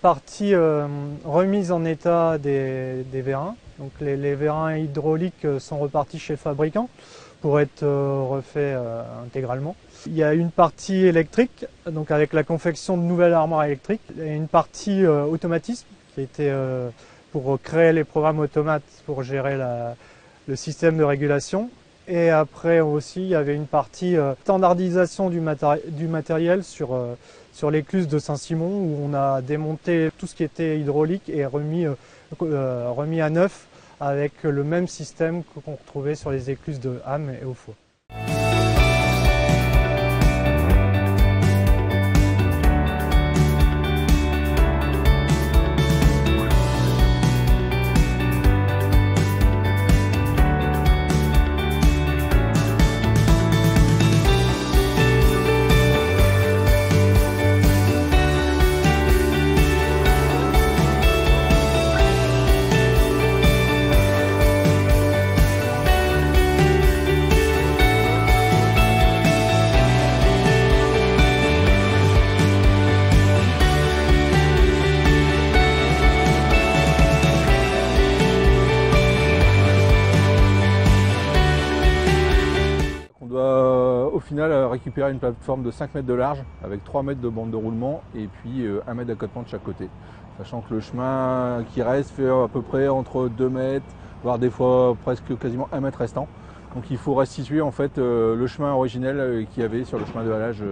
partie remise en état des vérins. Donc les vérins hydrauliques sont repartis chez le fabricant pour être refaits intégralement. Il y a une partie électrique, donc avec la confection de nouvelles armoires électriques, et une partie automatisme qui était pour créer les programmes automates pour gérer le système de régulation. Et après aussi, il y avait une partie standardisation du matériel sur l'écluse de Saint-Simon, où on a démonté tout ce qui était hydraulique et remis à neuf avec le même système qu'on retrouvait sur les écluses de Ham et Hautfoy. Au final, récupérer une plateforme de 5 mètres de large avec 3 mètres de bande de roulement et puis 1 mètre d'accotement de chaque côté. Sachant que le chemin qui reste fait à peu près entre 2 mètres, voire des fois presque quasiment 1 mètre restant. Donc il faut restituer en fait le chemin originel qu'il y avait sur le chemin de halage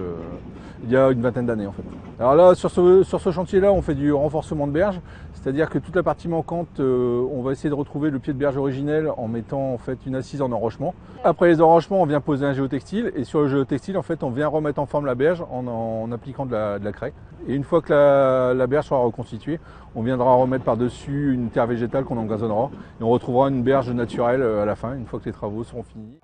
il y a une vingtaine d'années en fait. Alors là sur ce chantier là on fait du renforcement de berge, c'est-à-dire que toute la partie manquante on va essayer de retrouver le pied de berge originel en mettant en fait une assise en enrochement. Après les enrochements on vient poser un géotextile et sur le géotextile en fait on vient remettre en forme la berge en appliquant de la craie. Et une fois que la berge sera reconstituée, on viendra remettre par-dessus une terre végétale qu'on engazonnera et on retrouvera une berge naturelle à la fin, une fois que les travaux seront finis.